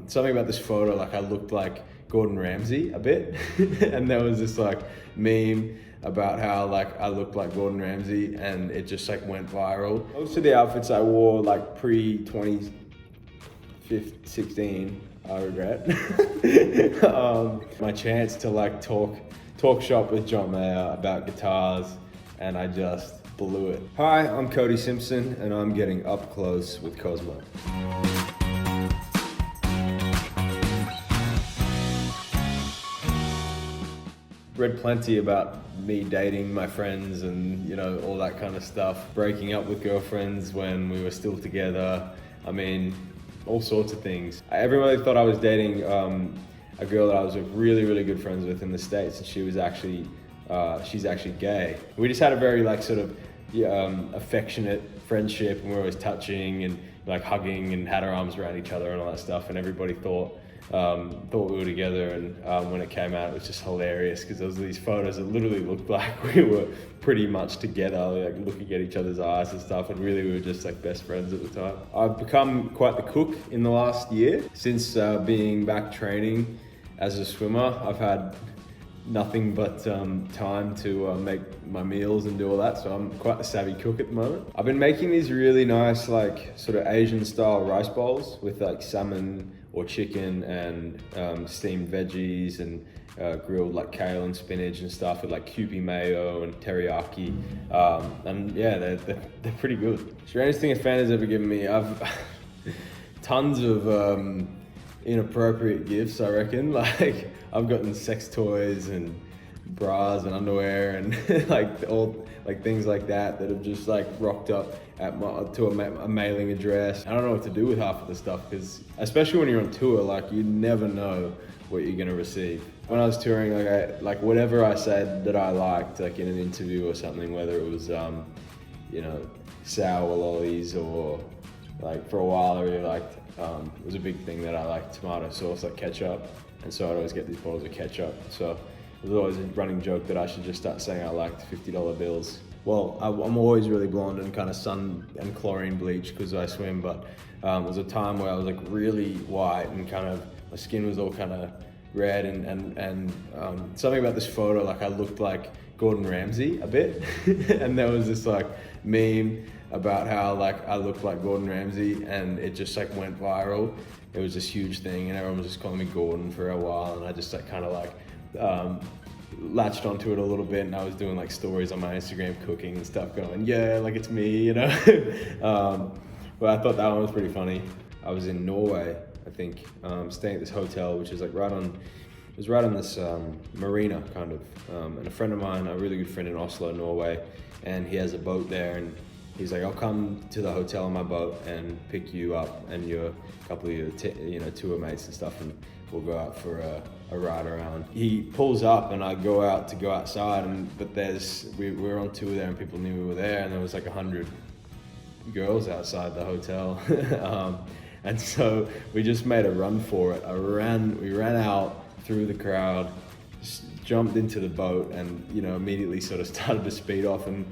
Something about this photo, like I looked like Gordon Ramsay a bit. And there was this like meme about how like I looked like Gordon Ramsay, and it just like went viral. Most of the outfits I wore like pre-2016, I regret. My chance to like talk shop with John Mayer about guitars, and I just blew it. Hi, I'm Cody Simpson, and I'm getting up close with Cosmo. Read plenty about me dating my friends and, you know, all that kind of stuff. Breaking up with girlfriends when we were still together. I mean, all sorts of things. Everybody thought I was dating a girl that I was really, really good friends with in the States, and she was actually, she's actually gay. We just had a very like sort of affectionate friendship, and we were always touching and like hugging and had our arms around each other and all that stuff, and everybody thought we were together, and when it came out, it was just hilarious because there was these photos that literally looked like we were pretty much together, like looking at each other's eyes and stuff, and really we were just like best friends at the time. I've become quite the cook in the last year. Since being back training as a swimmer, I've had nothing but time to make my meals and do all that, so I'm quite a savvy cook at the moment. I've been making these really nice like sort of Asian style rice bowls with like salmon or chicken and steamed veggies and grilled like kale and spinach and stuff with like Kewpie mayo and teriyaki, and yeah, they're pretty good. Strangest thing a fan has ever given me, I've tons of inappropriate gifts, I reckon. Like I've gotten sex toys and bras and underwear and like all like things like that have just like rocked up at to a mailing address. I don't know what to do with half of the stuff, because especially when you're on tour, like you never know what you're gonna receive. When I was touring, like whatever I said that I liked, like in an interview or something, whether it was you know, sour lollies, or like for a while I really liked it was a big thing that I liked tomato sauce, like ketchup, and so I'd always get these bottles of ketchup. So it was always a running joke that I should just start saying I liked $50 bills. Well, I'm always really blonde and kind of sun and chlorine bleach because I swim, but there was a time where I was like really white and kind of, my skin was all kind of red, and something about this photo, like I looked like Gordon Ramsay a bit. And there was this like meme about how like I looked like Gordon Ramsay, and it just like went viral. It was this huge thing, and everyone was just calling me Gordon for a while, and I just like kind of like latched onto it a little bit, and I was doing like stories on my Instagram cooking and stuff, going, yeah, like it's me, you know. But I thought that one was pretty funny. I was in Norway, I think, staying at this hotel, which is like it was right on this marina kind of, and a friend of mine, a really good friend in Oslo, Norway, and he has a boat there, and he's like, I'll come to the hotel on my boat and pick you up and a couple of your tour mates and stuff, and we'll go out for a ride around. He pulls up, and I go outside, but we're on tour there, and people knew we were there, and there was like 100 girls outside the hotel. And so we just made a run for it. We ran out through the crowd, jumped into the boat, and immediately sort of started to speed off, and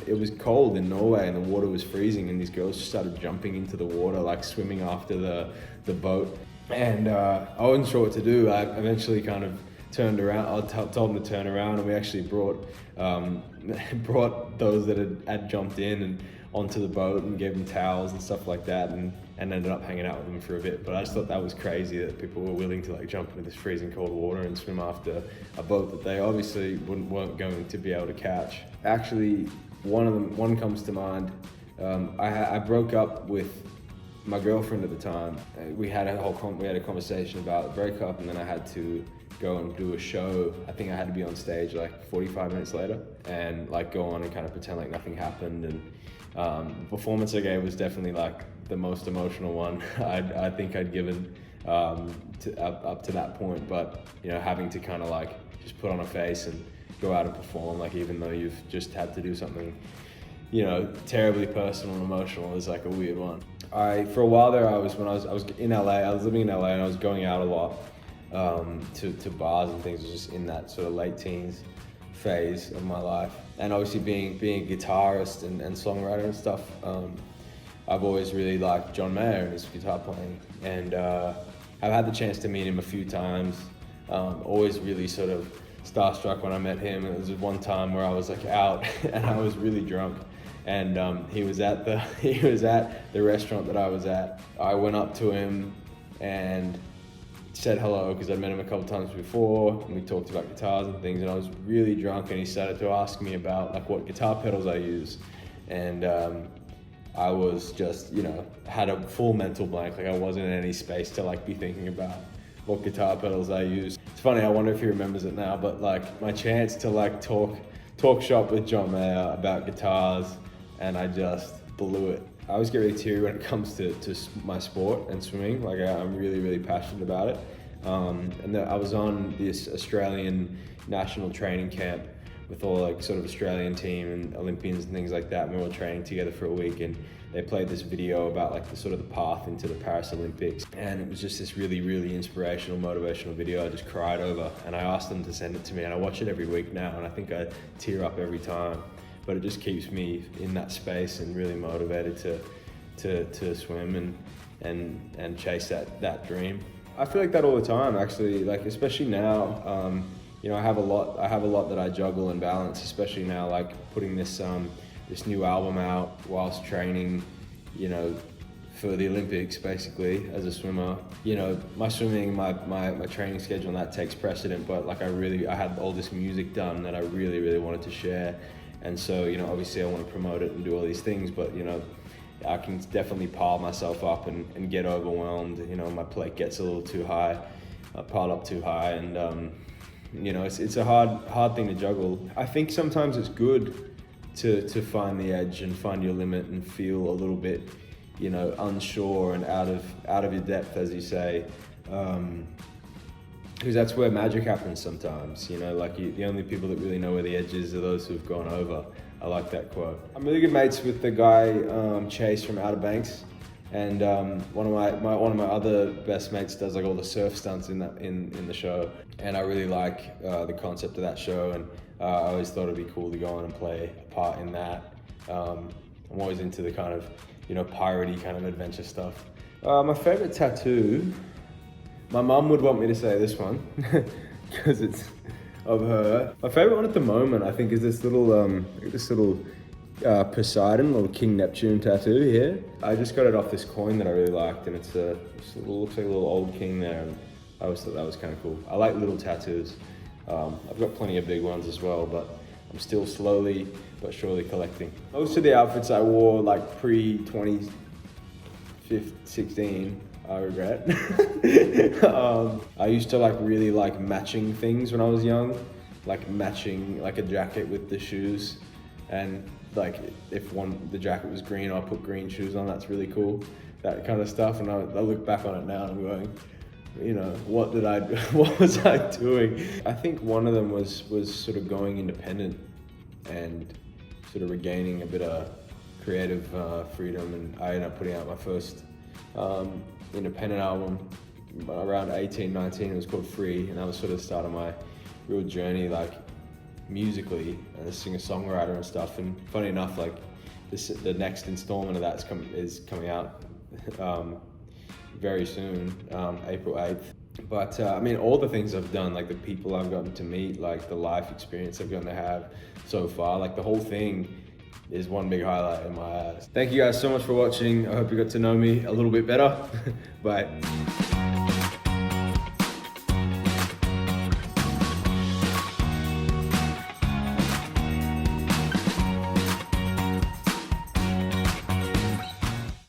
it was cold in Norway, and the water was freezing, and these girls just started jumping into the water, like swimming after the boat. And I wasn't sure what to do. I eventually kind of turned around. I told them to turn around, and we actually brought those that had jumped in and onto the boat, and gave them towels and stuff like that, and ended up hanging out with them for a bit. But I just thought that was crazy that people were willing to like jump into this freezing cold water and swim after a boat that they obviously weren't going to be able to catch. Actually, one comes to mind. I broke up with my girlfriend at the time. We had a conversation about the breakup, and then I had to go and do a show. I think I had to be on stage like 45 minutes later, and like go on and kind of pretend like nothing happened. And the performance I gave was definitely like the most emotional one I think I'd given up to that point. But having to kind of like just put on a face and go out and perform, like even though you've just had to do something terribly personal and emotional, is like a weird one. For a while there, I was in LA. I was living in LA, and I was going out a lot to bars and things. I was just in that sort of late teens phase of my life, and obviously being a guitarist and songwriter and stuff, I've always really liked John Mayer and his guitar playing, and I've had the chance to meet him a few times. Always really sort of starstruck when I met him. And there was one time where I was like out and I was really drunk, and he was at the restaurant that I was at. I went up to him and said hello because I'd met him a couple times before, and we talked about guitars and things, and I was really drunk, and he started to ask me about like what guitar pedals I use, and I was just, had a full mental blank. Like I wasn't in any space to like be thinking about what guitar pedals I use. It's funny, I wonder if he remembers it now, but like my chance to like talk shop with John Mayer about guitars, and I just blew it. I always get really teary when it comes to my sport and swimming. Like I'm really, really passionate about it. I was on this Australian national training camp with all like sort of Australian team and Olympians and things like that. And we were all training together for a week, and they played this video about like the sort of the path into the Paris Olympics. And it was just this really, really inspirational, motivational video I just cried over. And I asked them to send it to me, and I watch it every week now, and I think I tear up every time. But it just keeps me in that space and really motivated to swim and chase that dream. I feel like that all the time, actually, like especially now. I have a lot that I juggle and balance, especially now, like putting this new album out whilst training, for the Olympics, basically, as a swimmer. My swimming, my training schedule, and that takes precedent, but like I had all this music done that I really, really wanted to share. And so, obviously I want to promote it and do all these things, but, I can definitely pile myself up and get overwhelmed. My plate gets a little too high, piled up too high, and, it's a hard thing to juggle. I think sometimes it's good to find the edge and find your limit and feel a little bit, unsure and out of your depth, as you say. Because that's where magic happens sometimes, the only people that really know where the edge is are those who've gone over. I like that quote. I'm really good mates with the guy, Chase from Outer Banks, and one of my other best mates does like all the surf stunts in the show, and I really like the concept of that show, and I always thought it'd be cool to go on and play a part in that. I'm always into the kind of, piratey kind of adventure stuff. My favorite tattoo, my mum would want me to say this one because it's of her. My favorite one at the moment, I think, is this little Poseidon, little King Neptune tattoo here. I just got it off this coin that I really liked, and it looks like a little old king there, and I always thought that was kind of cool. I like little tattoos. I've got plenty of big ones as well, but I'm still slowly but surely collecting. Most of the outfits I wore like pre-2016, I regret. I used to really like matching things when I was young, like matching like a jacket with the shoes, and like if the jacket was green, I'll put green shoes on. That's really cool, that kind of stuff. And I look back on it now and I'm going, what was I doing? I think one of them was sort of going independent and sort of regaining a bit of creative freedom, and I ended up putting out my first independent album around 18, 19. It was called Free, and that was sort of the start of my real journey, like musically, as a singer-songwriter and stuff. And funny enough, like the next installment of that is coming out very soon, April 8th. But all the things I've done, like the people I've gotten to meet, like the life experience I've gotten to have so far, like the whole thing is one big highlight in my eyes. Thank you guys so much for watching. I hope you got to know me a little bit better. Bye.